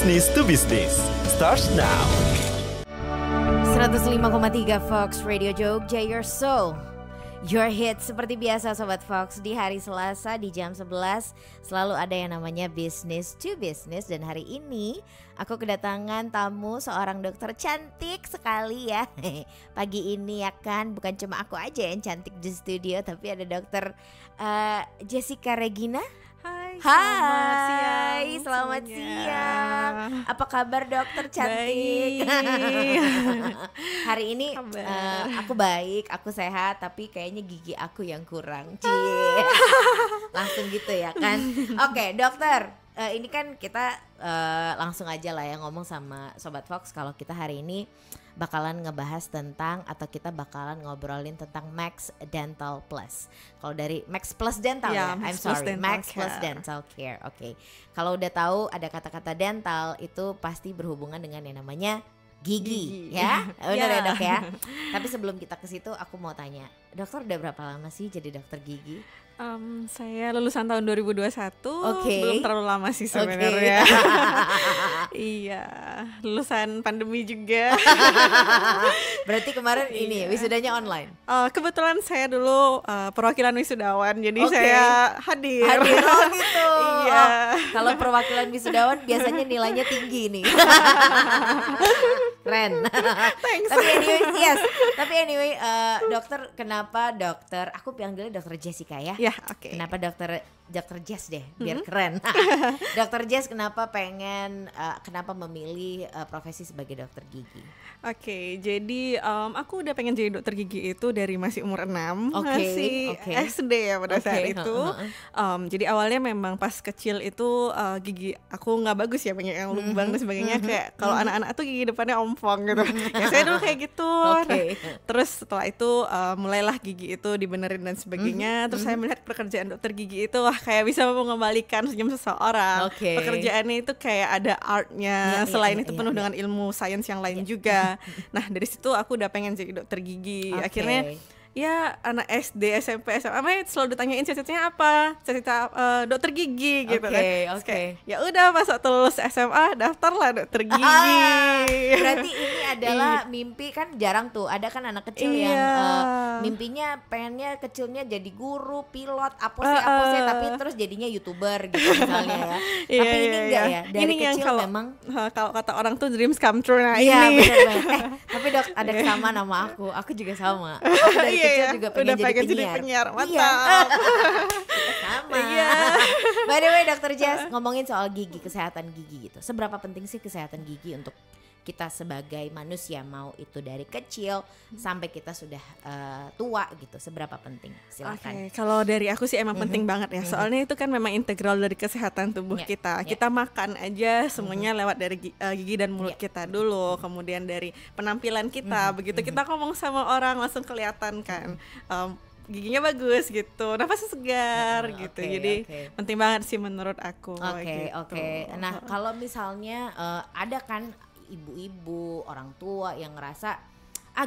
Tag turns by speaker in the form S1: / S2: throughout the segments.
S1: Business to Business starts now.
S2: 105,3 Fox Radio Jogja, your soul, your hit. Seperti biasa Sobat Fox, di hari Selasa di jam 11 selalu ada yang namanya Business to Business. Dan hari ini aku kedatangan tamu, seorang dokter cantik sekali ya. Pagi ini ya kan, bukan cuma aku aja yang cantik di studio, tapi ada dokter Jessica Regina.
S3: Hai,
S2: selamat siang. Apa kabar dokter cantik? Hari ini aku baik, aku sehat, tapi kayaknya gigi aku yang kurang. Cie. Langsung gitu ya kan. Oke, dokter, ini kan kita langsung aja lah ya ngomong sama Sobat Fox kalau kita hari ini bakalan ngebahas tentang, atau kita bakalan ngobrolin tentang Max Dental Plus. Kalau dari Max Plus Dental ya, Max Plus Dental Care. Oke. Kalau udah tahu ada kata-kata dental itu pasti berhubungan dengan yang namanya gigi. Ya. Benar ya dok ya. Tapi sebelum kita ke situ aku mau tanya, dokter udah berapa lama sih jadi dokter gigi?
S3: Saya lulusan tahun 2021, belum terlalu lama sih sebenarnya. Iya, lulusan pandemi juga.
S2: Berarti kemarin ini wisudanya online?
S3: Kebetulan saya dulu perwakilan wisudawan, jadi saya hadir.
S2: Oh gitu.
S3: Iya.
S2: Kalau perwakilan wisudawan biasanya nilainya tinggi nih. Keren.
S3: Thanks.
S2: Tapi anyway, dokter, kenapa dokter? Aku panggilnya dokter Jessica ya.
S3: Ya, oke.
S2: Kenapa dokter Jess deh, biar keren. Dokter Jess kenapa memilih profesi sebagai dokter gigi?
S3: Oke, jadi aku udah pengen jadi dokter gigi itu dari masih umur 6, masih SD ya pada saat itu. Jadi awalnya memang pas kecil itu gigi aku nggak bagus ya, banyak yang lubang dan sebagainya. Kayak kalau anak-anak tuh gigi depannya ompong gitu. Ya saya dulu kayak gitu. Terus setelah itu mulailah gigi itu dibenerin dan sebagainya. Terus saya melihat pekerjaan dokter gigi itu wah kayak bisa mengembalikan senyum seseorang. Pekerjaannya itu kayak ada artnya. Selain itu penuh dengan ilmu sains yang lain juga. Nah dari situ aku udah pengen jadi dokter gigi. Akhirnya ya anak SD, SMP, SMA selalu ditanyain cita-citanya apa, cita-cita dokter gigi gitu kan. Ya udah pas waktu lulus SMA daftarlah dokter gigi.
S2: Berarti ini adalah mimpi, kan jarang tuh ada kan anak kecil yang mimpinya pengennya kecilnya jadi guru, pilot, apose tapi terus jadinya YouTuber gitu misalnya ya. Tapi ini enggak ya, dari
S3: ini
S2: kecil
S3: kalau,
S2: memang
S3: kalau kata orang tuh dreams come true. Nah
S2: iya,
S3: ini
S2: benar. Tapi dok, ada kesamaan sama aku juga sama. Aku dari kecil juga pengen jadi penyiar.
S3: Mantap.
S2: Sama. By the way dokter Jess, ngomongin soal gigi, kesehatan gigi gitu. Seberapa penting sih kesehatan gigi untuk kita sebagai manusia, mau itu dari kecil sampai kita sudah tua gitu, seberapa penting? Silakan.
S3: Kalau dari aku sih emang penting banget ya. Soalnya itu kan memang integral dari kesehatan tubuh kita. Kita makan aja semuanya lewat dari gigi dan mulut kita dulu, kemudian dari penampilan kita. Begitu kita ngomong sama orang langsung kelihatan kan. Giginya bagus gitu, nafasnya segar gitu. Jadi penting banget sih menurut aku.
S2: Nah, kalau misalnya ada kan ibu-ibu, orang tua yang ngerasa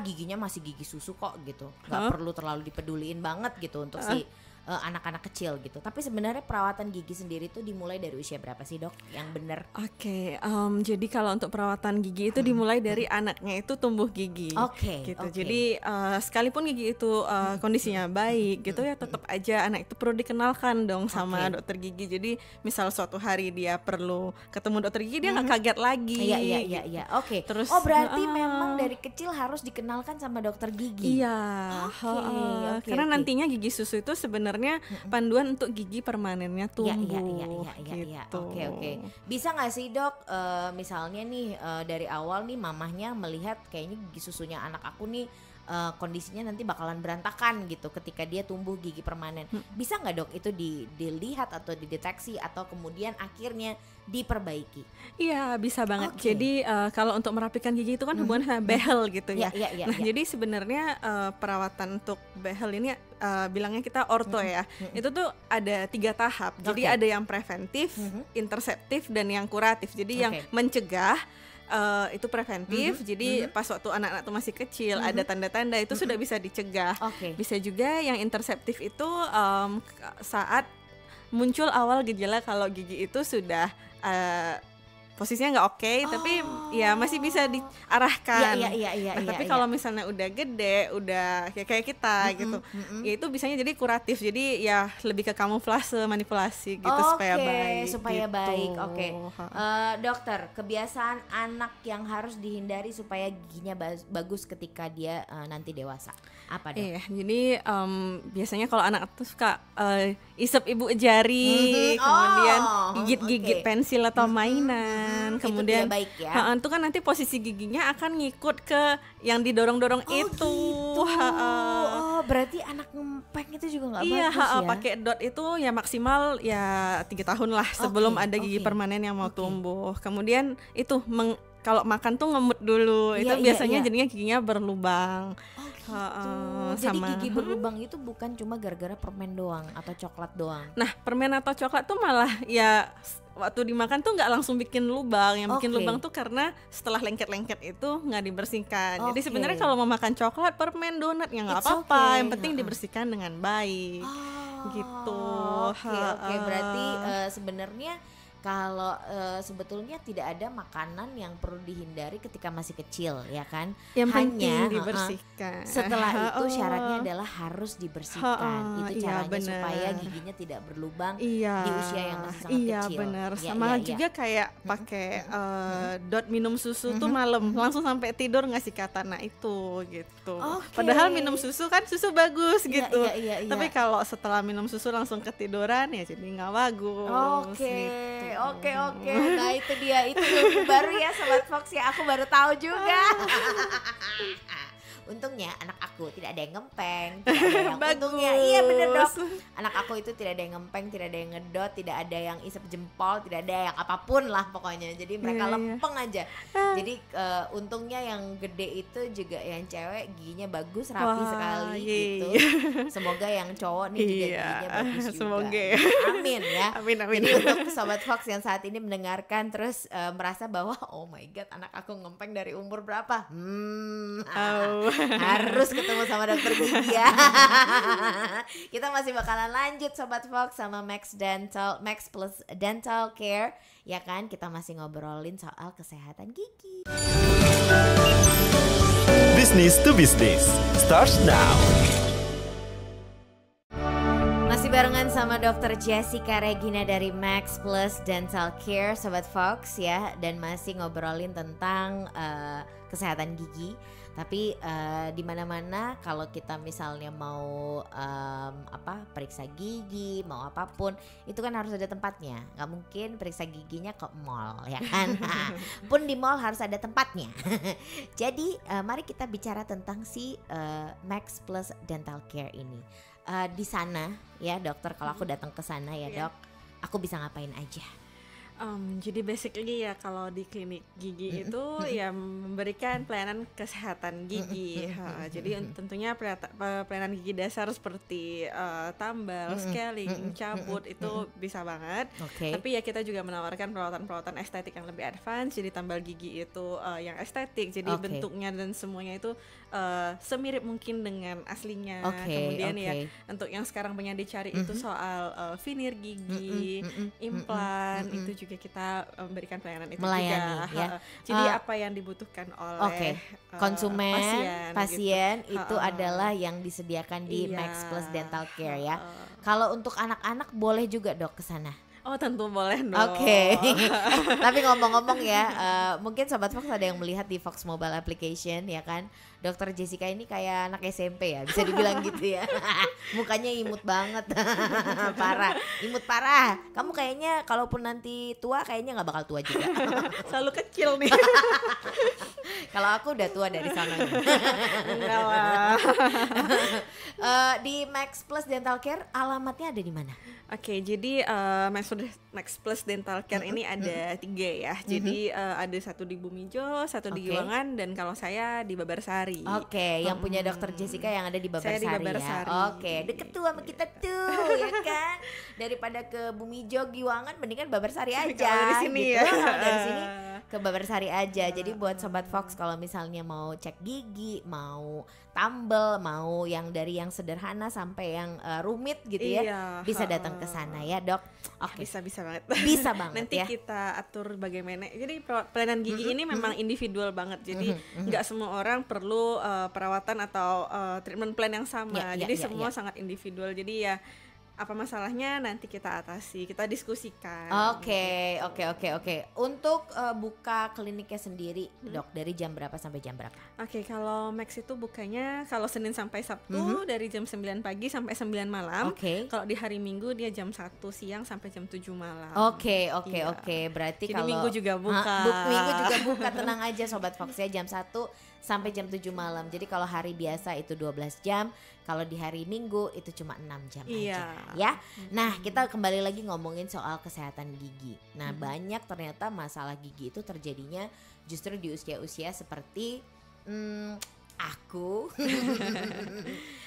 S2: giginya masih gigi susu kok gitu, nggak perlu terlalu dipeduliin banget gitu untuk si anak-anak kecil gitu. Tapi sebenarnya perawatan gigi sendiri itu dimulai dari usia berapa sih dok yang benar?
S3: Jadi kalau untuk perawatan gigi itu dimulai dari anaknya itu tumbuh gigi. Gitu. Jadi sekalipun gigi itu kondisinya baik gitu ya, tetap aja anak itu perlu dikenalkan dong sama dokter gigi. Jadi misal suatu hari dia perlu ketemu dokter gigi, dia nggak kaget lagi.
S2: Iya. Terus berarti memang dari kecil harus dikenalkan sama dokter gigi.
S3: Karena nantinya gigi susu itu sebenarnya panduan untuk gigi permanennya tumbuh.
S2: Oke. Bisa nggak sih dok, misalnya nih dari awal nih mamahnya melihat kayaknya gigi susunya anak aku nih kondisinya nanti bakalan berantakan gitu ketika dia tumbuh gigi permanen. Bisa nggak dok itu dilihat atau dideteksi atau kemudian akhirnya diperbaiki?
S3: Iya bisa banget. Jadi kalau untuk merapikan gigi itu kan hubungan sama behel gitu ya. Jadi sebenarnya perawatan untuk behel ini bilangnya kita orto ya. Itu tuh ada 3 tahap. Jadi ada yang preventif, interseptif dan yang kuratif. Jadi yang mencegah itu preventif, jadi pas waktu anak-anak tuh masih kecil ada tanda-tanda itu sudah bisa dicegah. Bisa juga yang interseptif itu saat muncul awal gejala kalau gigi itu sudah posisinya nggak oke, tapi ya masih bisa diarahkan.
S2: Iya.
S3: Tapi kalau misalnya udah gede, udah kayak kita gitu, ya itu bisanya jadi kuratif. Jadi ya lebih ke kamuflase, manipulasi gitu supaya baik.
S2: Supaya
S3: gitu.
S2: baik. Oke. Dokter, kebiasaan anak yang harus dihindari supaya giginya bagus ketika dia nanti dewasa. Apa, Dok?
S3: Iya, jadi biasanya kalau anak tuh suka isep ibu jari, kemudian gigit-gigit pensil atau mainan, kemudian
S2: itu baik ya.
S3: Itu kan nanti posisi giginya akan ngikut ke yang didorong-dorong itu.
S2: Gitu. Berarti anak ngempeng itu juga nggak bagus ya?
S3: Pakai dot itu ya maksimal ya 3 tahun lah sebelum ada gigi permanen yang mau tumbuh. Kemudian itu kalau makan tuh ngemut dulu, itu biasanya jadinya giginya berlubang.
S2: Jadi gigi berlubang itu bukan cuma gara-gara permen doang atau coklat doang.
S3: Nah, permen atau coklat tuh malah ya waktu dimakan tuh nggak langsung bikin lubang. Yang bikin lubang tuh karena setelah lengket-lengket itu nggak dibersihkan. Jadi sebenarnya kalau mau makan coklat, permen, donat ya nggak apa-apa. Yang penting dibersihkan dengan baik. Gitu.
S2: Oke. Berarti sebenarnya kalau sebetulnya tidak ada makanan yang perlu dihindari ketika masih kecil, ya kan?
S3: Yang
S2: hanya
S3: penting dibersihkan.
S2: Setelah itu syaratnya adalah harus dibersihkan. Itu caranya supaya giginya tidak berlubang di usia yang masih sangat kecil.
S3: Iya benar. Sama juga kayak pakai dot minum susu tuh malam langsung sampai tidur ngasih kata itu gitu. Padahal minum susu kan susu bagus gitu. Tapi kalau setelah minum susu langsung ketiduran ya jadi nggak bagus. Gitu.
S2: Oke. Nah itu dia, itu ilmu baru ya Sobat Fox ya, aku baru tahu juga. Untungnya anak aku tidak ada yang ngempeng, untungnya iya bener Dok, anak aku itu tidak ada yang ngempeng, tidak ada yang ngedot, tidak ada yang isep jempol, tidak ada yang apapun lah pokoknya. Jadi mereka lempeng aja. Jadi untungnya yang gede itu juga yang cewek giginya bagus, rapi sekali gitu. Semoga yang cowok nih juga giginya bagus juga.
S3: Semoga ya.
S2: Amin ya.
S3: Amin.
S2: Jadi untuk Sobat Fox yang saat ini mendengarkan terus merasa bahwa oh my god anak aku ngempeng dari umur berapa? Harus ketemu sama dokter gigi ya. Kita masih bakalan lanjut Sobat Fox sama Max Plus Dental Care, ya kan? Kita masih ngobrolin soal kesehatan gigi.
S1: Business to Business starts now.
S2: Masih barengan sama Dr. Jessica Regina dari Max Plus Dental Care, Sobat Fox ya, dan masih ngobrolin tentang kesehatan gigi. Tapi di mana-mana kalau kita misalnya mau periksa gigi, mau apapun, itu kan harus ada tempatnya. Nggak mungkin periksa giginya ke mall, ya kan? Pun di mall harus ada tempatnya. Jadi mari kita bicara tentang si Max Plus Dental Care ini. Di sana ya dokter, kalau aku datang ke sana ya dok, aku bisa ngapain aja?
S3: Jadi basically ya kalau di klinik gigi itu ya memberikan pelayanan kesehatan gigi. Jadi tentunya pelayanan gigi dasar seperti tambal, scaling, cabut itu bisa banget. Tapi ya kita juga menawarkan perawatan estetik yang lebih advance. Jadi tambal gigi itu yang estetik. Jadi bentuknya dan semuanya itu semirip mungkin dengan aslinya. Kemudian ya untuk yang sekarang banyak dicari itu soal veneer gigi, implan itu juga kita memberikan pelayanan itu
S2: melayani,
S3: juga. Ya. Jadi apa yang dibutuhkan oleh
S2: konsumen, pasien
S3: gitu.
S2: Itu adalah yang disediakan di Max Plus Dental Care ya. Kalau untuk anak-anak boleh juga dok ke sana?
S3: Oh tentu boleh dong.
S2: Tapi ngomong-ngomong ya, mungkin Sobat Fox ada yang melihat di Fox Mobile Application ya kan, Dokter Jessica ini kayak anak SMP ya, bisa dibilang gitu ya. Mukanya imut banget, imut parah. Kamu kayaknya kalaupun nanti tua kayaknya nggak bakal tua juga.
S3: Selalu kecil nih.
S2: Kalau aku udah tua dari sana.
S3: Enggak lah.
S2: Di Max Plus Dental Care alamatnya ada di mana?
S3: Jadi Max Plus Dental Care ini ada 3 ya. Jadi ada satu di Bumijo, satu di Giwangan, dan kalau saya di Babarsari.
S2: Yang punya Dokter Jessica yang ada di Babarsari,
S3: saya di Babarsari
S2: ya. Deket tuh sama kita tuh, ya kan. Daripada ke Bumijo, Giwangan, mendingan Babarsari aja.
S3: Kalau dari sini
S2: gitu.
S3: ya.
S2: Dari sini ke Babarsari aja. Jadi buat Sobat Fox kalau misalnya mau cek gigi, mau tumble, mau yang dari yang sederhana sampai yang rumit gitu ya, bisa datang ke sana ya Dok. Oke.
S3: Bisa banget.
S2: Bisa banget.
S3: Nanti
S2: ya.
S3: kita atur bagaimana. Jadi pelayanan gigi ini memang individual banget. Jadi nggak semua orang perlu perawatan atau treatment plan yang sama. Jadi semua sangat individual. Jadi ya apa masalahnya nanti kita atasi, kita diskusikan.
S2: Oke. Untuk buka kliniknya sendiri, Dok, dari jam berapa sampai jam berapa?
S3: Oke, kalau Max itu bukanya kalau Senin sampai Sabtu dari jam 9 pagi sampai 9 malam. Kalau di hari Minggu dia jam 1 siang sampai jam 7 malam.
S2: Oke. Berarti
S3: jadi
S2: kalau
S3: Minggu juga buka.
S2: Minggu juga buka, tenang aja Sobat Fox ya, jam 1 sampai jam 7 malam. Jadi kalau hari biasa itu 12 jam, kalau di hari Minggu itu cuma 6 jam aja ya. Nah, kita kembali lagi ngomongin soal kesehatan gigi. Nah, banyak ternyata masalah gigi itu terjadinya justru di usia-usia seperti aku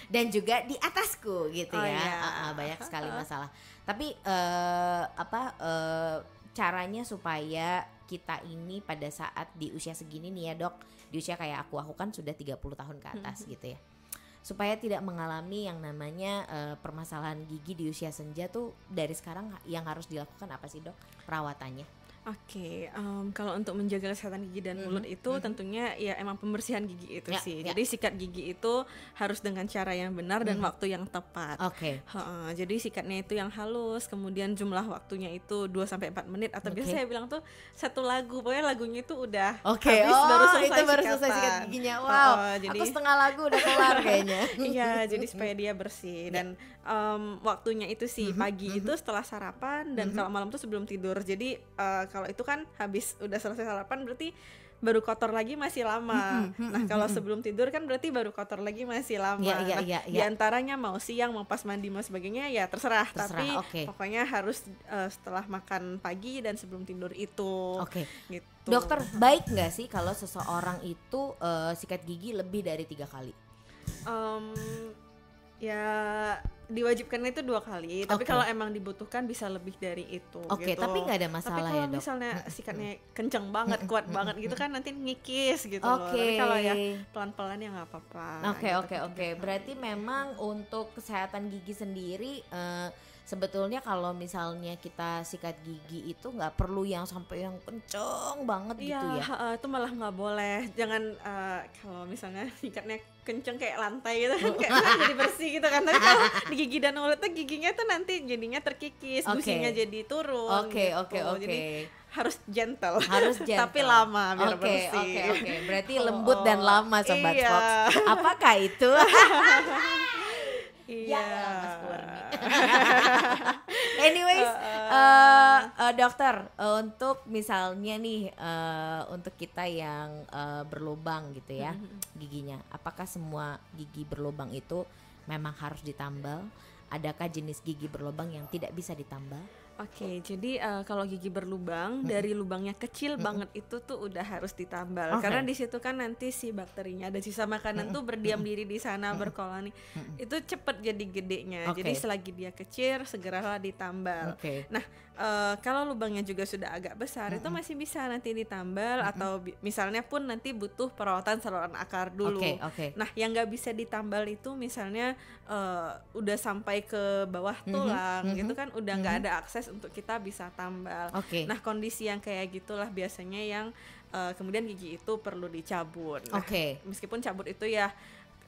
S2: dan juga di atasku gitu ya. Banyak sekali masalah. Tapi caranya supaya kita ini pada saat di usia segini nih ya Dok, di usia kayak aku kan sudah 30 tahun ke atas gitu ya, supaya tidak mengalami yang namanya permasalahan gigi di usia senja tuh dari sekarang yang harus dilakukan apa sih Dok perawatannya?
S3: Oke, kalau untuk menjaga kesehatan gigi dan mulut itu tentunya ya emang pembersihan gigi itu sih. Jadi sikat gigi itu harus dengan cara yang benar dan waktu yang tepat. Jadi sikatnya itu yang halus, kemudian jumlah waktunya itu 2-4 menit atau biasa saya bilang tuh 1 lagu. Pokoknya lagunya itu udah habis baru selesai sikat
S2: giginya. Wow, jadi aku setengah lagu udah kelar kayaknya.
S3: Iya, jadi supaya dia bersih dan waktunya itu sih pagi itu setelah sarapan dan kalau malam tuh sebelum tidur. Jadi kalau itu kan habis udah selesai sarapan berarti baru kotor lagi masih lama. Nah kalau sebelum tidur kan berarti baru kotor lagi masih lama. Di antaranya mau siang mau pas mandi mau sebagainya ya terserah. Tapi pokoknya harus setelah makan pagi dan sebelum tidur itu. Gitu.
S2: Dokter, baik nggak sih kalau seseorang itu sikat gigi lebih dari 3 kali?
S3: Ya diwajibkan itu 2 kali, tapi kalau emang dibutuhkan bisa lebih dari itu. Gitu.
S2: Tapi nggak ada masalah
S3: tapi kalau
S2: ya Dok?
S3: Misalnya sikatnya kenceng banget, kuat banget gitu kan nanti ngikis gitu loh. Tapi kalau ya pelan-pelan ya nggak apa-apa.
S2: Oke. Berarti memang untuk kesehatan gigi sendiri sebetulnya kalau misalnya kita sikat gigi itu nggak perlu yang sampai yang kenceng banget gitu ya?
S3: Itu malah nggak boleh. Jangan kalau misalnya sikatnya kenceng kayak lantai gitu kan kayak jadi bersih gitu kan. Tapi kalau di gigi dan mulutnya giginya tuh nanti jadinya terkikis, gusinya jadi turun. Jadi harus gentle. Tapi lama biar bersih.
S2: Berarti lembut dan lama Sobat Fox. Apakah itu? Ya Mas Kurni. Anyways, dokter, untuk misalnya nih untuk kita yang berlubang gitu ya giginya, apakah semua gigi berlubang itu memang harus ditambal? Adakah jenis gigi berlubang yang tidak bisa ditambal?
S3: Oke, jadi kalau gigi berlubang dari lubangnya kecil banget itu tuh udah harus ditambal karena di situ kan nanti si bakterinya ada sisa makanan tuh berdiam diri di sana berkoloni. Itu cepet jadi gedenya. Jadi selagi dia kecil segeralah ditambal. Nah, kalau lubangnya juga sudah agak besar itu masih bisa nanti ditambal atau misalnya pun nanti butuh perawatan saluran akar dulu. Nah, yang nggak bisa ditambal itu misalnya udah sampai ke bawah tulang gitu kan udah nggak ada akses untuk kita bisa tambal. Nah kondisi yang kayak gitulah biasanya yang kemudian gigi itu perlu dicabut. Nah, meskipun cabut itu ya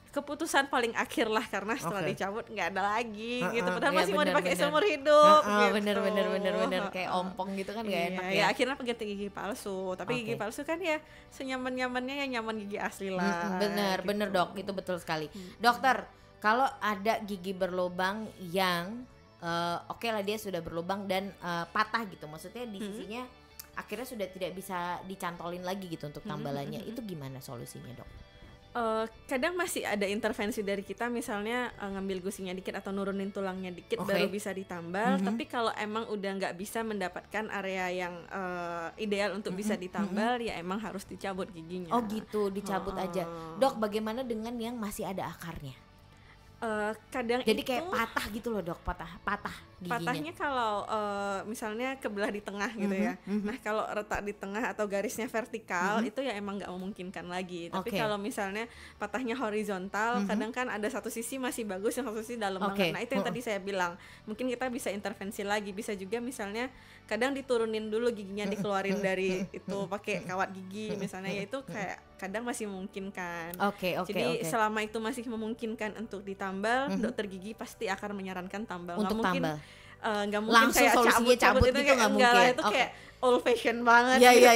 S3: keputusan paling akhir lah karena setelah dicabut nggak ada lagi gitu. Padahal masih mau dipakai seumur hidup. Bener
S2: kayak ompong gitu kan nggak enak
S3: ya. Akhirnya ganti gigi palsu. Tapi gigi palsu kan ya senyaman-nyamannya ya nyaman gigi asli lah.
S2: Bener Dok, itu betul sekali. Dokter, kalau ada gigi berlubang yang lah dia sudah berlubang dan patah gitu, maksudnya di sisinya akhirnya sudah tidak bisa dicantolin lagi gitu untuk tambalannya, itu gimana solusinya Dok?
S3: Kadang masih ada intervensi dari kita, misalnya ngambil gusinya dikit atau nurunin tulangnya dikit baru bisa ditambal. Tapi kalau emang udah nggak bisa mendapatkan area yang ideal untuk bisa ditambal, ya emang harus dicabut giginya.
S2: Gitu, dicabut aja. Dok, bagaimana dengan yang masih ada akarnya?
S3: Kadang
S2: jadi kayak patah gitu loh Dok, patah giginya?
S3: Patahnya kalau misalnya kebelah di tengah gitu ya. Nah kalau retak di tengah atau garisnya vertikal itu ya emang nggak memungkinkan lagi. Tapi kalau misalnya patahnya horizontal, kadang kan ada satu sisi masih bagus, yang satu sisi dalam banget. Nah itu yang tadi saya bilang, mungkin kita bisa intervensi lagi. Bisa juga misalnya kadang diturunin dulu giginya, dikeluarin dari itu pakai kawat gigi misalnya, ya itu kayak kadang masih memungkinkan. Jadi selama itu masih memungkinkan untuk ditambal, dokter gigi pasti akan menyarankan tambal.
S2: Untuk tambal.
S3: Nggak mungkin
S2: langsung
S3: kayak
S2: cabut
S3: gitu
S2: nggak mungkin.
S3: Lah, itu kayak old fashion banget
S2: ya,
S3: gitu.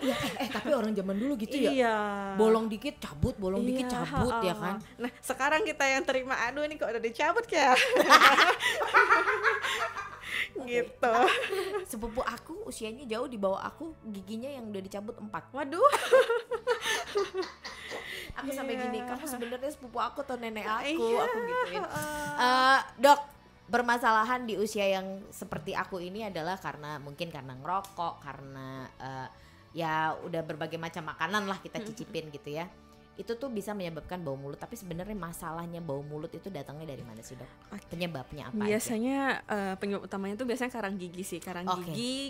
S2: Ya. Tapi orang zaman dulu gitu ya.
S3: Iya.
S2: Bolong dikit cabut, dikit cabut ya kan.
S3: Nah sekarang kita yang terima, aduh ini kok udah dicabut kayak gitu.
S2: Sepupu aku usianya jauh di bawah aku, giginya yang udah dicabut 4.
S3: Waduh.
S2: Aku sampai gini, kamu sebenarnya sepupu aku atau nenek aku gituin. Dok, permasalahan di usia yang seperti aku ini adalah mungkin karena ngerokok, karena ya udah berbagai macam makanan lah kita cicipin gitu ya. Itu tuh bisa menyebabkan bau mulut. Tapi sebenarnya masalahnya bau mulut itu datangnya dari mana sih, Dok? Penyebabnya apa?
S3: Biasanya penyebab utamanya tuh biasanya karang gigi sih.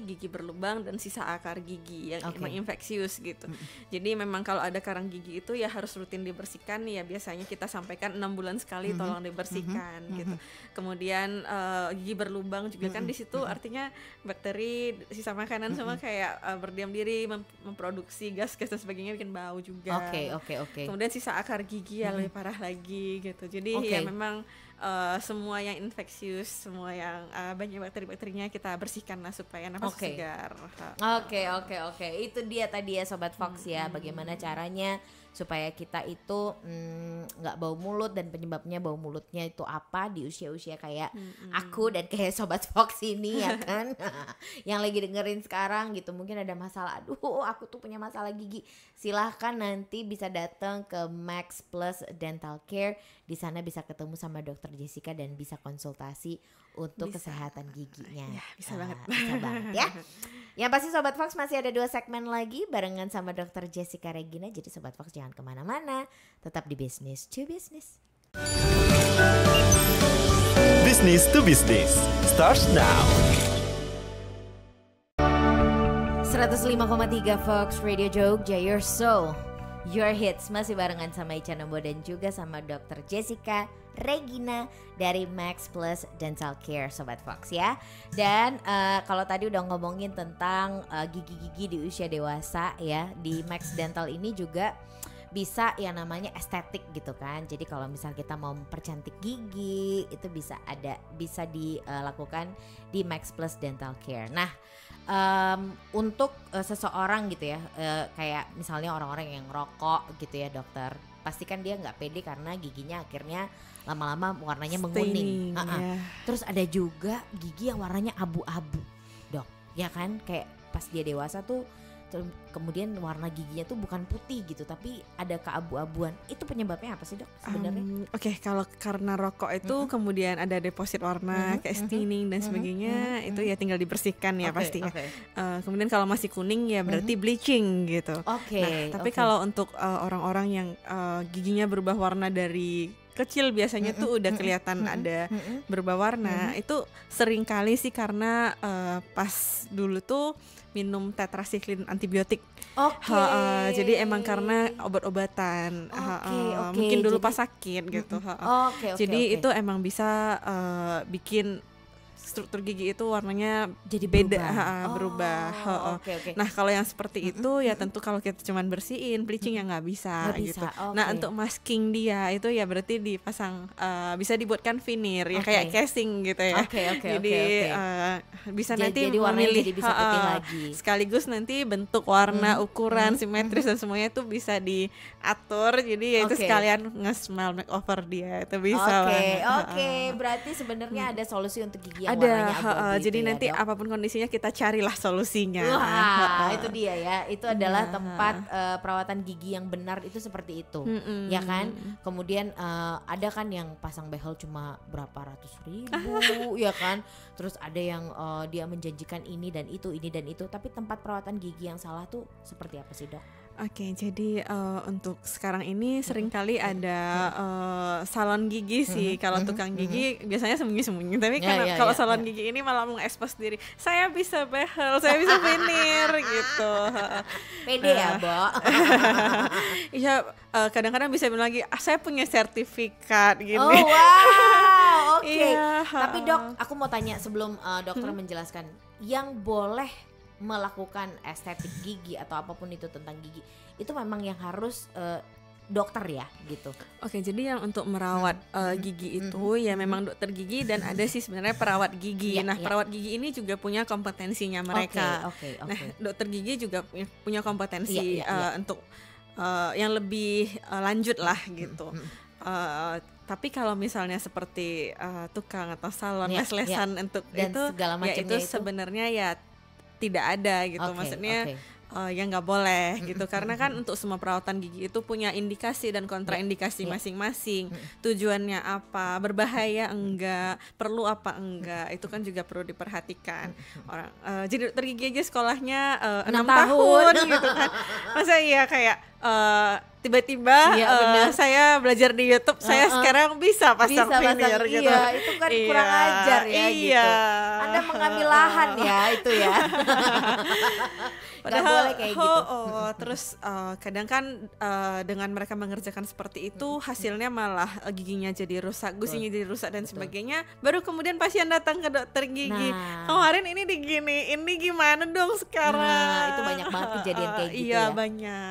S3: Gigi berlubang dan sisa akar gigi yang emang infeksius gitu. Jadi memang kalau ada karang gigi itu ya harus rutin dibersihkan. Ya biasanya kita sampaikan 6 bulan sekali tolong dibersihkan gitu. Kemudian gigi berlubang juga kan di situ artinya bakteri, sisa makanan semua kayak berdiam diri memproduksi gas dan sebagainya, bikin bau juga. Kemudian sisa akar gigi yang lebih parah lagi gitu. Jadi ya memang semua yang infeksius, semua yang banyak bakteri-bakterinya kita bersihkan lah supaya nafas segar.
S2: Oke. Itu dia tadi ya Sobat Fox ya, bagaimana caranya supaya kita itu nggak bau mulut, dan penyebabnya bau mulutnya itu apa di usia-usia kayak aku dan kayak Sobat Fox ini ya kan. Yang lagi dengerin sekarang gitu, mungkin ada masalah, aduh aku tuh punya masalah gigi, silahkan nanti bisa datang ke Max Plus Dental Care. Di sana bisa ketemu sama Dokter Jessica dan bisa konsultasi untuk kesehatan giginya.
S3: Ya, bisa banget.
S2: Bisa banget ya. Yang pasti Sobat Fox masih ada 2 segmen lagi barengan sama Dokter Jessica Regina. Jadi Sobat Fox jangan kemana-mana, tetap di Business to Business.
S1: Business to Business starts now.
S2: 105,3 Fox Radio Jogja, your soul, your hits. Masih barengan sama Ica Nombo dan juga sama Dokter Jessica Regina dari Max Plus Dental Care, Sobat Fox ya. Dan kalau tadi udah ngomongin tentang gigi-gigi di usia dewasa ya, di Max Dental ini juga bisa yang namanya estetik gitu kan. Jadi kalau misal kita mau mempercantik gigi itu bisa dilakukan di Max Plus Dental Care. Nah, untuk seseorang gitu ya, kayak misalnya orang-orang yang ngerokok gitu ya dokter, pastikan dia nggak pede karena giginya akhirnya lama-lama warnanya menguning. Terus ada juga gigi yang warnanya abu-abu, dok, ya kan, kayak pas dia dewasa tuh kemudian warna giginya tuh bukan putih gitu tapi ada keabu-abuan. Itu penyebabnya apa sih, dok sebenarnya?
S3: Kalau karena rokok itu kemudian ada deposit warna kayak staining dan sebagainya, itu ya tinggal dibersihkan ya pastinya. Kemudian kalau masih kuning ya berarti bleaching gitu. Tapi kalau untuk orang-orang yang giginya berubah warna dari kecil biasanya tuh udah kelihatan ada berubah warna, itu sering kali sih karena pas dulu tuh minum tetrasiklin antibiotik. Jadi emang karena obat-obatan. Mungkin dulu pas sakit gitu. Jadi itu emang bisa bikin struktur gigi itu warnanya
S2: jadi
S3: beda, berubah. Nah kalau yang seperti itu ya tentu kalau kita cuman bersihin, bleaching ya nggak bisa gitu. Nah untuk masking dia itu ya berarti dipasang, bisa dibuatkan veneer ya kayak casing gitu ya. Jadi bisa nanti
S2: memilih jadi bisa putih lagi.
S3: Sekaligus nanti bentuk, warna, ukuran, simetris dan semuanya itu bisa diatur. Jadi ya itu sekalian nge-smile makeover dia itu bisa.
S2: Berarti sebenarnya ada solusi untuk gigi yang
S3: ada,
S2: warnanya abu-abu.
S3: Jadi
S2: ya,
S3: nanti
S2: dok?
S3: Apapun kondisinya kita carilah solusinya.
S2: Itu dia ya. Itu adalah tempat perawatan gigi yang benar itu seperti itu, ya kan. Kemudian ada kan yang pasang behel cuma berapa ratus ribu, ya kan. Terus ada yang dia menjanjikan ini dan itu, tapi tempat perawatan gigi yang salah tuh seperti apa sih, dok?
S3: Oke, jadi untuk sekarang ini seringkali ada salon gigi sih. Kalau tukang gigi biasanya sembunyi-sembunyi. Tapi kalau salon gigi ini malah mengekspos diri. Saya bisa behel, saya bisa veneer gitu.
S2: Pede ya, Bo?
S3: Iya, kadang-kadang bisa bilang lagi, saya punya sertifikat gini.
S2: Oh wow, oke.
S3: Iya.
S2: Tapi Dok, aku mau tanya sebelum dokter menjelaskan, yang boleh melakukan estetik gigi atau apapun itu tentang gigi itu memang yang harus dokter ya gitu.
S3: Oke, jadi yang untuk merawat gigi itu ya memang dokter gigi dan ada sih sebenarnya perawat gigi. Perawat gigi ini juga punya kompetensinya mereka. Nah, dokter gigi juga punya kompetensi untuk yang lebih lanjut lah gitu. Tapi kalau misalnya seperti tukang atau salon les-lesan untuk dan itu ya itu sebenarnya ya tidak ada gitu, maksudnya yang nggak boleh gitu karena kan untuk semua perawatan gigi itu punya indikasi dan kontraindikasi masing-masing. Tujuannya apa, berbahaya enggak, perlu apa enggak, itu kan juga perlu diperhatikan. Orang jadi dokter gigi aja sekolahnya 6 tahun gitu kan, masa iya kayak tiba-tiba saya belajar di YouTube, saya sekarang bisa pasang veneer gitu.
S2: Iya, itu kan kurang ajar ya gitu. Anda mengambil lahan ya itu ya. Padahal boleh kayak gitu.
S3: Terus kadang kan dengan mereka mengerjakan seperti itu hasilnya malah giginya jadi rusak, gusinya jadi rusak dan sebagainya. Baru kemudian pasien datang ke dokter gigi. Kemarin ini diginiin, ini gimana dong sekarang?
S2: Nah, itu banyak banget kejadian kayak gitu
S3: ya.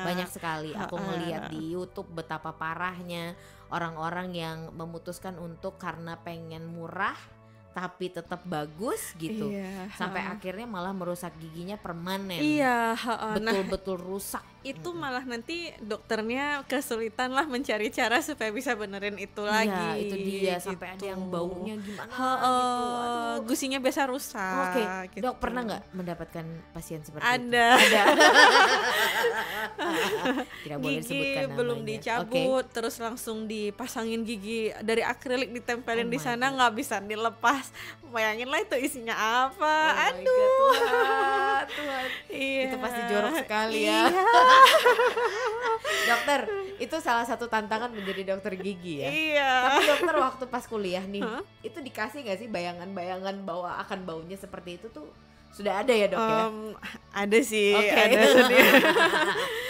S2: Banyak sekali. Aku melihat di YouTube betapa parahnya orang-orang yang memutuskan untuk karena pengen murah tapi tetap bagus gitu, sampai akhirnya malah merusak giginya permanen. Betul-betul rusak.
S3: Itu malah nanti dokternya kesulitan lah mencari cara supaya bisa benerin itu lagi.
S2: Iya, itu dia gitu. Sampai ada yang baunya gimana gitu.
S3: Gusinya biasa rusak.
S2: Gitu. Dok, pernah nggak mendapatkan pasien seperti
S3: itu? Ada.
S2: Tidak boleh disebutkan namanya.
S3: Belum dicabut, terus langsung dipasangin gigi dari akrilik ditempelin di sana, nggak bisa dilepas. Bayangin lah itu isinya apa. Aduh.
S2: Tuhan. Itu pasti jorok sekali ya. Dokter, itu salah satu tantangan menjadi dokter gigi ya. Tapi dokter waktu pas kuliah nih, itu dikasih gak sih bayangan-bayangan bahwa akan baunya seperti itu tuh sudah ada ya dok ya?
S3: Ada sih, ada.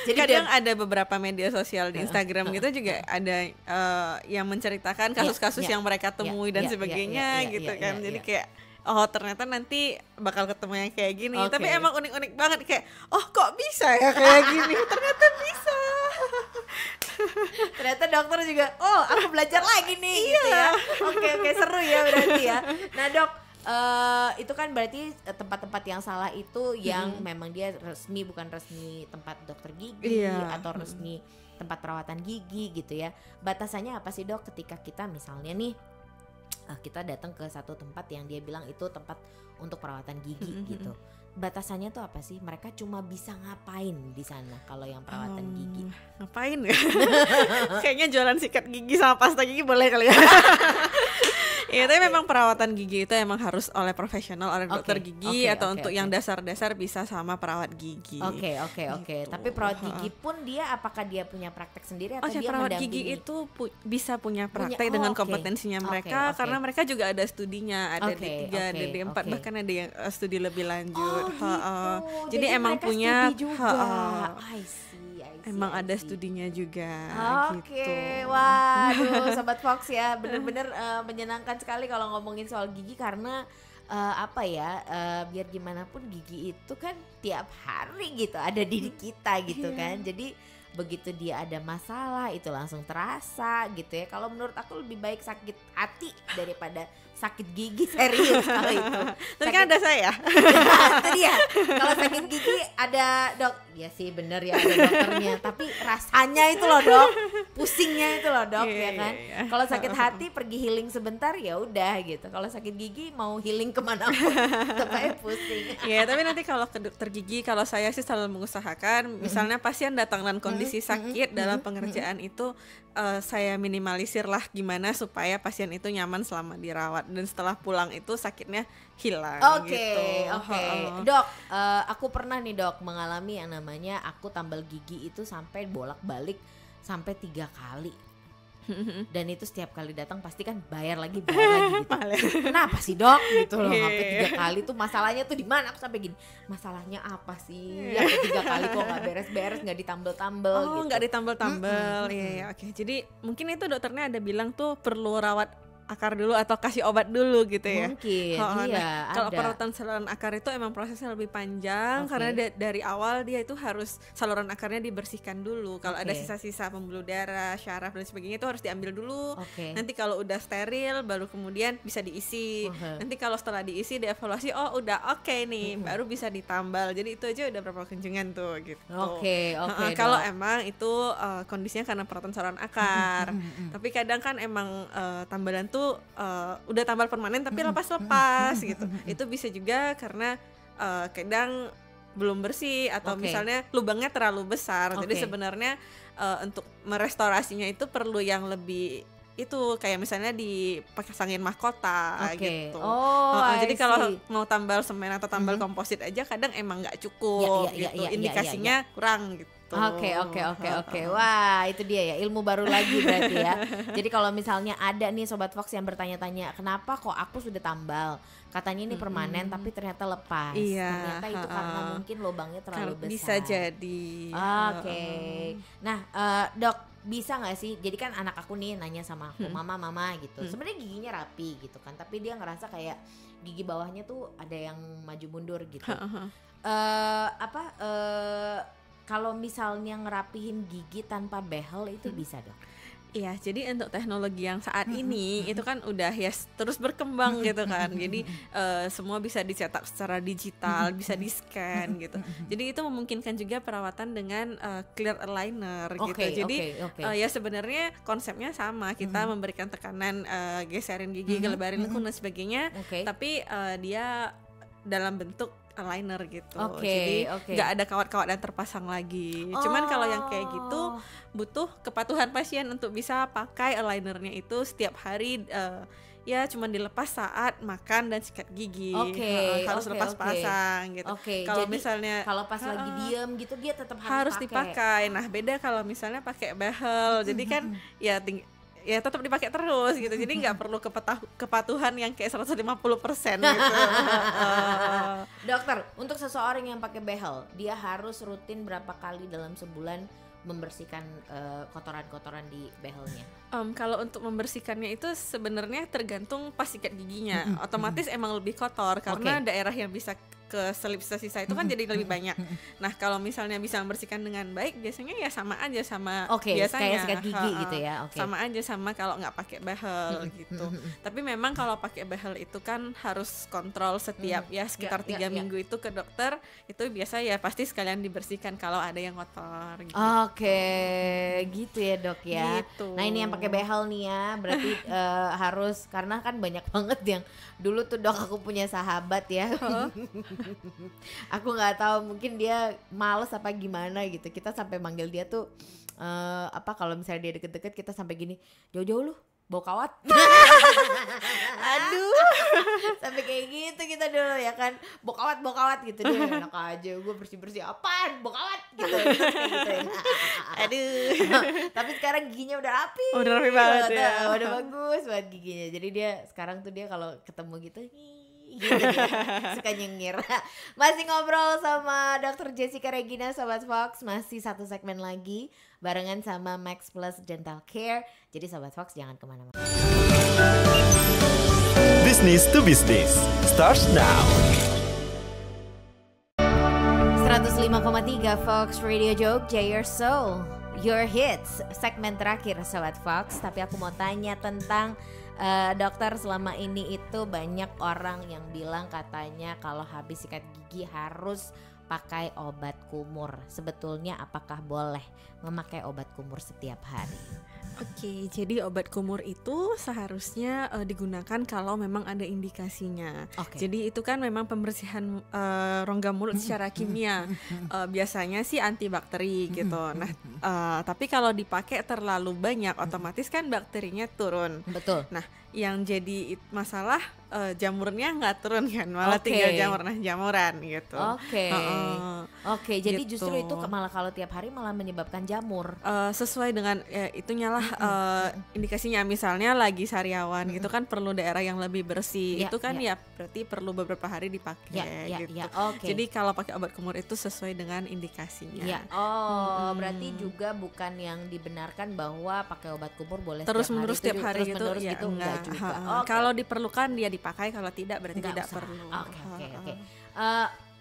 S3: Jadi kadang ada beberapa media sosial di Instagram gitu juga ada yang menceritakan kasus-kasus yang mereka temui dan sebagainya gitu kan. Jadi kayak ternyata nanti bakal ketemu yang kayak gini. Tapi emang unik-unik banget kayak kok bisa ya kayak gini. Ternyata bisa.
S2: Ternyata dokter juga aku belajar lagi nih gitu ya. Oke, seru ya berarti ya. Nah dok, itu kan berarti tempat-tempat yang salah itu yang memang dia resmi, bukan resmi tempat dokter gigi atau resmi tempat perawatan gigi gitu ya. Batasannya apa sih dok ketika kita misalnya nih kita datang ke satu tempat yang dia bilang itu tempat untuk perawatan gigi gitu. Batasannya tuh apa sih? Mereka cuma bisa ngapain di sana kalau yang perawatan gigi?
S3: Ngapain ya? Kayaknya jualan sikat gigi sama pasta gigi boleh kali ya. Iya, tapi memang perawatan gigi itu emang harus oleh profesional, oleh dokter gigi atau untuk yang dasar-dasar bisa sama perawat gigi.
S2: Oke. Gitu. Tapi perawat gigi pun dia apakah dia punya praktek sendiri atau dia
S3: perawat
S2: mendampingi?
S3: Gigi itu bisa punya praktek dengan kompetensinya mereka karena mereka juga ada studinya, ada D3, ada D4, bahkan ada yang studi lebih lanjut. Jadi emang punya emang ada studinya juga.
S2: Gitu. Waduh, Sobat Fox ya, bener-bener menyenangkan sekali kalau ngomongin soal gigi karena biar gimana pun gigi itu kan tiap hari gitu ada di kita gitu kan. Jadi begitu dia ada masalah itu langsung terasa gitu ya. Kalau menurut aku lebih baik sakit hati daripada sakit gigi, serius kalau itu.
S3: Tapi kan ada saya.
S2: Itu dia. Kalau sakit gigi ada dok. Ya sih bener ya ada dokternya. Tapi rasanya itu loh dok, pusingnya itu loh dok ya kan. Kalau sakit hati pergi healing sebentar ya udah gitu. Kalau sakit gigi mau healing kemana pun tetap aja pusing.
S3: Tapi nanti kalau ke dokter gigi, kalau saya sih selalu mengusahakan, misalnya pasien datang dengan kondisi kondisi sakit dalam pengerjaan itu saya minimalisir lah gimana supaya pasien itu nyaman selama dirawat, dan setelah pulang itu sakitnya hilang. Gitu.
S2: Oke. Dok, aku pernah nih dok mengalami yang namanya aku tambal gigi itu sampai bolak-balik sampai 3 kali. Dan itu setiap kali datang pasti kan bayar lagi gitu. Kenapa sih dok gitu loh, sampai 3 kali tuh masalahnya tuh di mana? Aku sampai gini, masalahnya apa sih? Ya 3 kali kok nggak beres-beres, nggak ditambel-tambel gitu.
S3: Nggak ditambel-tambel. Iya. Oke. Jadi mungkin itu dokternya ada bilang tuh perlu rawat akar dulu atau kasih obat dulu gitu ya.
S2: Mungkin, iya.
S3: Kalau perawatan saluran akar itu emang prosesnya lebih panjang karena dari awal dia itu harus saluran akarnya dibersihkan dulu. Kalau ada sisa-sisa pembuluh darah, syaraf dan sebagainya itu harus diambil dulu. Nanti kalau udah steril baru kemudian bisa diisi. Nanti kalau setelah diisi dievaluasi, oh udah oke nih, baru bisa ditambal. Jadi itu aja udah berapa kencengan tuh gitu. Kalau emang itu kondisinya karena perawatan saluran akar. Tapi kadang kan emang tambalan tuh udah tambal permanen tapi lepas-lepas gitu. Itu bisa juga karena kadang belum bersih atau misalnya lubangnya terlalu besar. Jadi sebenarnya untuk merestorasinya itu perlu yang lebih itu kayak misalnya dipasangin mahkota gitu. Jadi kalau mau tambal semen atau tambal komposit aja kadang emang nggak cukup gitu. Indikasinya kurang gitu.
S2: Oke. Wah, itu dia ya, ilmu baru lagi berarti ya. Jadi kalau misalnya ada nih Sobat Fox yang bertanya-tanya, kenapa kok aku sudah tambal? Katanya ini permanen tapi ternyata lepas. Ternyata itu karena mungkin lubangnya terlalu besar.
S3: Bisa jadi.
S2: Oke. Nah, dok, bisa nggak sih? Jadi kan anak aku nih nanya sama aku, mama gitu. Sebenarnya giginya rapi gitu kan, tapi dia ngerasa kayak gigi bawahnya tuh ada yang maju mundur gitu. Kalau misalnya ngerapihin gigi tanpa behel itu bisa dok?
S3: Iya, jadi untuk teknologi yang saat ini itu kan udah ya terus berkembang gitu kan. Jadi semua bisa dicetak secara digital, bisa di-scan gitu. Jadi itu memungkinkan juga perawatan dengan clear aligner gitu. Jadi ya sebenarnya konsepnya sama, kita memberikan tekanan geserin gigi, gelebarin lekuk dan sebagainya. Tapi dia dalam bentuk aligner gitu. Jadi nggak ada kawat-kawat yang terpasang lagi. Cuman kalau yang kayak gitu butuh kepatuhan pasien untuk bisa pakai alignernya itu setiap hari, ya cuman dilepas saat makan dan sikat gigi. Harus lepas pasang gitu. Kalau misalnya
S2: kalau pas lagi diem gitu dia tetap
S3: harus dipakai. Nah beda kalau misalnya pakai behel. Jadi kan ya tetap dipakai terus gitu. Jadi nggak perlu kepatuhan yang kayak 150% gitu.
S2: Dokter, untuk seseorang yang pakai behel, dia harus rutin berapa kali dalam sebulan membersihkan kotoran-kotoran di behelnya?
S3: Kalau untuk membersihkannya itu sebenarnya tergantung pas sikat giginya. Otomatis emang lebih kotor karena daerah yang bisa ke selip sisa-sisa itu kan jadi lebih banyak. Nah kalau misalnya bisa membersihkan dengan baik, biasanya ya sama aja sama biasanya.
S2: Kayak sikat gigi gitu ya.
S3: Sama aja sama kalau nggak pakai behel gitu. Tapi memang kalau pakai behel itu kan harus kontrol setiap sekitar 3 minggu itu ke dokter. Itu biasa ya pasti sekalian dibersihkan kalau ada yang kotor gitu.
S2: Gitu ya dok ya.
S3: Gitu.
S2: Nah ini yang pakai behel nih ya, berarti harus, karena kan banyak banget yang dulu tuh dok aku punya sahabat ya. Aku nggak tahu, mungkin dia males apa gimana gitu. Kita sampai manggil dia tuh kalau misalnya dia deket-deket kita sampai gini, jauh-jauh lu bau kawat. Aduh, sampai kayak gitu kita dulu ya kan, bau kawat gitu. Dia enak aja, gue bersih apaan, bau kawat gitu. Aduh. Tapi sekarang giginya udah rapi.
S3: Udah rapi banget ya.
S2: Udah bagus banget giginya. Jadi dia sekarang tuh dia kalau ketemu gitu gitu, suka nyengir. Masih ngobrol sama Dr. Jessica Regina, Sobat Fox. Masih satu segmen lagi barengan sama Max Plus Dental Care. Jadi Sobat Fox jangan kemana-mana.
S1: Business to Business starts now.
S2: 105,3 Fox Radio Jogja, your soul, your hits. Segmen terakhir Sobat Fox. Tapi aku mau tanya tentang dokter, selama ini itu banyak orang yang bilang katanya kalau habis sikat gigi harus pakai obat kumur. Sebetulnya apakah boleh memakai obat kumur setiap hari?
S3: Oke, jadi obat kumur itu seharusnya digunakan kalau memang ada indikasinya. Jadi itu kan memang pembersihan rongga mulut secara kimia. Biasanya sih antibakteri gitu. Nah, tapi kalau dipakai terlalu banyak, otomatis kan bakterinya turun.
S2: Betul.
S3: Nah, yang jadi masalah jamurnya nggak turun kan, malah tinggal jamur, nah jamuran gitu.
S2: Oke, jadi gitu. Justru itu malah kalau tiap hari malah menyebabkan jamur.
S3: Sesuai dengan itunya lah indikasinya, misalnya lagi sariawan gitu kan perlu daerah yang lebih bersih, itu kan ya berarti perlu beberapa hari dipakai gitu. Jadi kalau pakai obat kumur itu sesuai dengan indikasinya.
S2: Berarti juga bukan yang dibenarkan bahwa pakai obat kumur boleh
S3: terus-menerus setiap hari gitu ya,
S2: gitu enggak juga.
S3: Kalau diperlukan dia dipakai, kalau tidak berarti tidak perlu.
S2: Oke.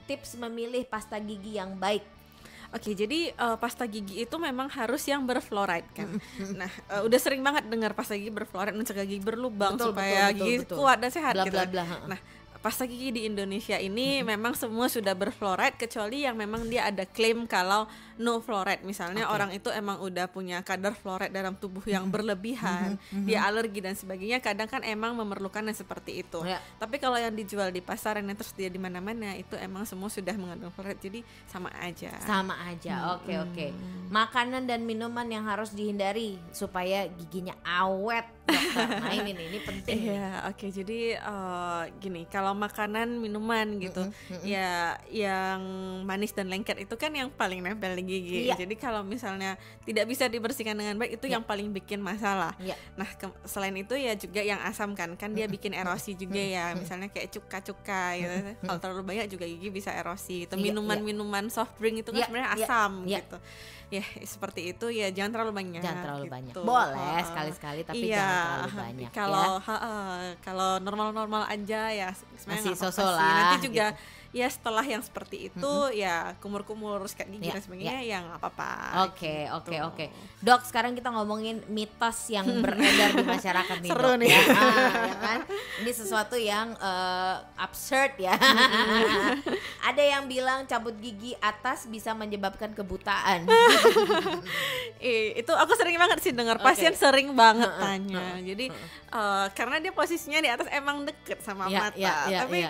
S2: Tips memilih pasta gigi yang baik.
S3: Oke, jadi pasta gigi itu memang harus yang berfluoride kan. Nah, udah sering banget dengar pasta gigi berfluoride mencegah gigi berlubang supaya gigi kuat dan sehat gitu. Nah, pasta gigi di Indonesia ini memang semua sudah berfluoride kecuali yang memang dia ada klaim kalau no fluoride. Misalnya orang itu emang udah punya kadar fluoride dalam tubuh yang berlebihan, dia alergi dan sebagainya, kadang kan emang memerlukan yang seperti itu. Tapi kalau yang dijual di pasaran yang tersedia di mana-mana itu emang semua sudah mengandung fluoride, jadi sama aja.
S2: Oke. Makanan dan minuman yang harus dihindari supaya giginya awet, dokter. Nah ini penting.
S3: Oke, jadi gini, kalau makanan minuman gitu ya yang manis dan lengket itu kan yang paling nempel di gigi. Jadi kalau misalnya tidak bisa dibersihkan dengan baik itu yang paling bikin masalah. Nah, selain itu ya juga yang asam kan dia bikin erosi juga ya. Misalnya kayak cuka-cuka gitu. Kalau terlalu banyak juga gigi bisa erosi. Itu minuman soft drink itu kan sebenarnya asam gitu. Ya seperti itu ya, jangan terlalu banyak.
S2: Gitu. Boleh sekali-sekali tapi jangan terlalu banyak.
S3: Kalau normal-normal aja ya
S2: masih sosok
S3: lah. Nanti juga
S2: gitu.
S3: Ya setelah yang seperti itu ya kumur-kumur, sikat gigi dan sebagainya ya nggak apa-apa.
S2: Oke. Dok, sekarang kita ngomongin mitos yang beredar di masyarakat nih.
S3: Seru
S2: Dok,
S3: nih.
S2: Ya kan? Ini sesuatu yang absurd ya. Ada yang bilang cabut gigi atas bisa menyebabkan kebutaan.
S3: Itu aku sering banget sih dengar, pasien sering banget tanya. Jadi karena dia posisinya di atas emang deket sama mata. Tapi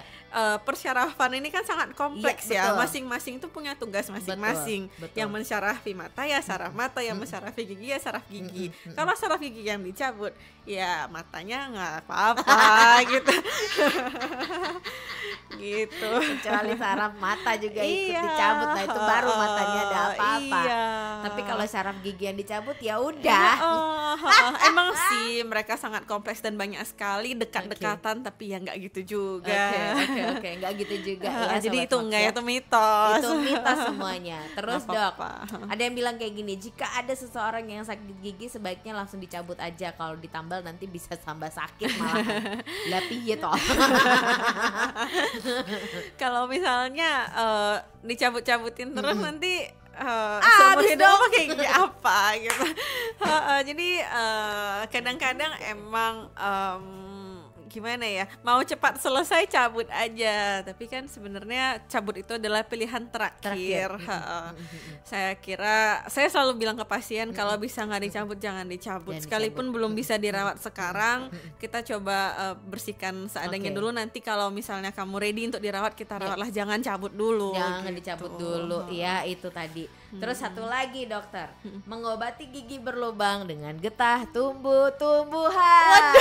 S3: persyarafan ini kan sangat kompleks ya. Masing-masing itu punya tugas masing-masing.
S2: Betul.
S3: Yang mensyarafi mata ya saraf mata, yang mensyarafi gigi ya saraf gigi. Kalau saraf gigi yang dicabut, ya matanya nggak apa-apa gitu. Gitu.
S2: Kecuali saraf mata juga ikut dicabut, nah itu baru matanya ada apa-apa. Tapi kalau saraf gigi yang dicabut ya udah.
S3: Emang sih mereka sangat kompleks dan banyak sekali dekat-dekatan, tapi ya nggak gitu juga.
S2: Oke, nggak gitu juga ya.
S3: Jadi itu enggak ya, itu mitos.
S2: Itu mitos semuanya. Terus Dok, ada yang bilang kayak gini, jika ada seseorang yang sakit gigi sebaiknya langsung dicabut aja, kalau ditambal nanti bisa tambah sakit malah. Lah piye toh?
S3: Kalau misalnya dicabut-cabutin terus nanti seumur hidup pakai gigi apa gitu. Jadi kadang-kadang emang gimana ya, mau cepat selesai cabut aja, tapi kan sebenarnya cabut itu adalah pilihan terakhir. Saya selalu bilang ke pasien kalau bisa nggak dicabut jangan dicabut. Sekalipun belum bisa dirawat sekarang, kita coba bersihkan seadanya dulu. Nanti kalau misalnya kamu ready untuk dirawat, kita rawatlah, jangan cabut dulu.
S2: Jangan
S3: gitu.
S2: dicabut dulu, ya itu tadi. Terus satu lagi dokter, mengobati gigi berlubang dengan getah tumbuh-tumbuhan.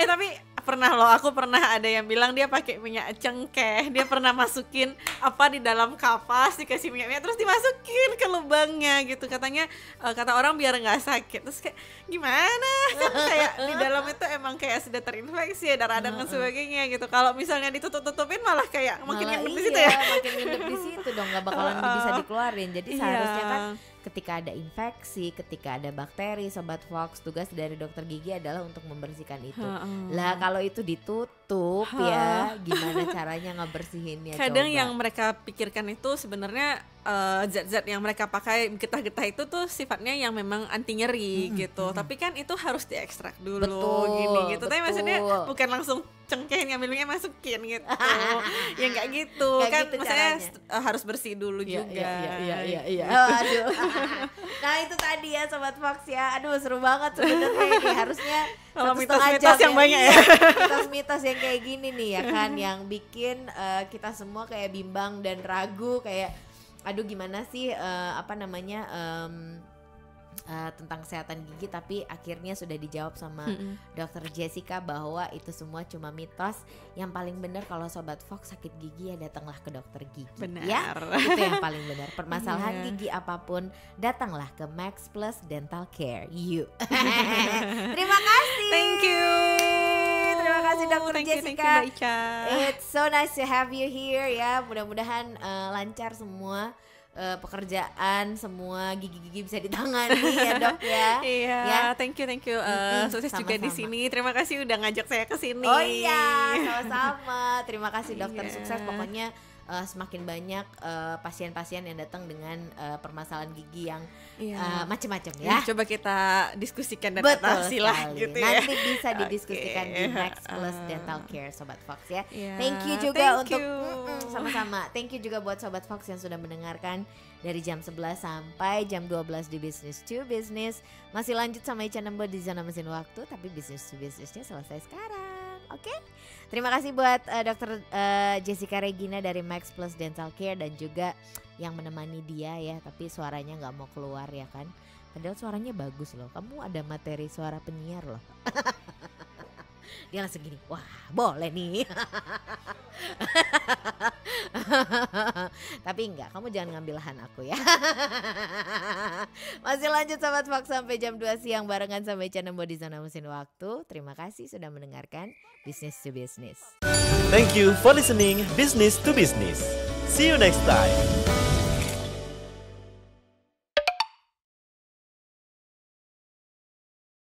S3: Tapi aku pernah ada yang bilang dia pakai minyak cengkeh, dia pernah masukin apa di dalam kapas, dikasih minyak terus dimasukin ke lubangnya gitu, katanya kata orang biar nggak sakit. Terus kayak gimana, kayak di dalam itu emang kayak sudah terinfeksi, ada radang dan sebagainya gitu. Kalau misalnya ditutup-tutupin malah kayak makin ngendep di situ ya,
S2: makin ngendep di situ dong, nggak bakalan bisa dikeluarin. Jadi seharusnya kan ketika ada infeksi, ketika ada bakteri, Sobat Fox, tugas dari dokter gigi adalah untuk membersihkan itu. Lah kalau itu ditutup ya, gimana caranya ngebersihinnya?
S3: Kadang yang mereka pikirkan itu sebenarnya zat-zat yang mereka pakai getah-getah itu tuh sifatnya yang memang anti nyeri gitu. Tapi kan itu harus diekstrak dulu gini gitu. Tapi maksudnya bukan langsung cengkeh ngambilnya masukin gitu. Ya nggak gitu kan, gitu maksudnya harus bersih dulu juga.
S2: Iya. Aduh. Nah itu tadi ya Sobat Fox ya. Aduh seru banget sebenarnya ini. Harusnya
S3: kalau mitos-mitos yang banyak ya.
S2: Mitos-mitos yang kayak gini nih ya kan, yang bikin kita semua kayak bimbang dan ragu kayak aduh gimana sih tentang kesehatan gigi, tapi akhirnya sudah dijawab sama Dokter Jessica bahwa itu semua cuma mitos. Yang paling benar kalau Sobat Fox sakit gigi ya datanglah ke dokter gigi.
S3: Benar.
S2: Ya, itu yang paling benar. Permasalahan gigi apapun datanglah ke Max Plus Dental Care. Yuk. Terima kasih.
S3: Thank you.
S2: Terima kasih Dokter Jessica.
S3: Thank you Mbak Ica.
S2: It's so nice to have you here ya. Mudah-mudahan lancar semua. Pekerjaan semua, gigi-gigi bisa ditangani ya Dok ya.
S3: Iya,
S2: ya.
S3: Thank you. Sukses
S2: sama-sama
S3: juga di sini. Terima kasih udah ngajak saya ke sini.
S2: Oh iya, sama-sama. Terima kasih dokter, sukses pokoknya. Semakin banyak pasien-pasien yang datang dengan permasalahan gigi yang macam-macam ya.
S3: Coba kita diskusikan dan
S2: atasi
S3: lah gitu ya.
S2: Nanti bisa didiskusikan di Max Plus Dental Care Sobat Fox ya. Thank you
S3: Thank
S2: juga untuk
S3: you.
S2: sama-sama. Thank you juga buat Sobat Fox yang sudah mendengarkan dari jam 11 sampai jam 12 di Business to Business. Masih lanjut sama Ica Nembo di Zona Mesin Waktu, tapi Business to Businessnya selesai sekarang. Oke? Terima kasih buat Dr. Jessica Regina dari Max Plus Dental Care dan juga yang menemani dia ya, tapi suaranya nggak mau keluar ya kan. Padahal suaranya bagus loh. Kamu ada materi suara penyiar loh. Dia langsung gini, wah boleh nih. Tapi enggak, kamu jangan ngambil lahan aku ya. Masih lanjut Sobat Fox sampai jam 2 siang barengan sama Ica Nembo di Zona Mesin Waktu. Terima kasih sudah mendengarkan Business to Business.
S1: Thank you for listening Business to Business. See you next time.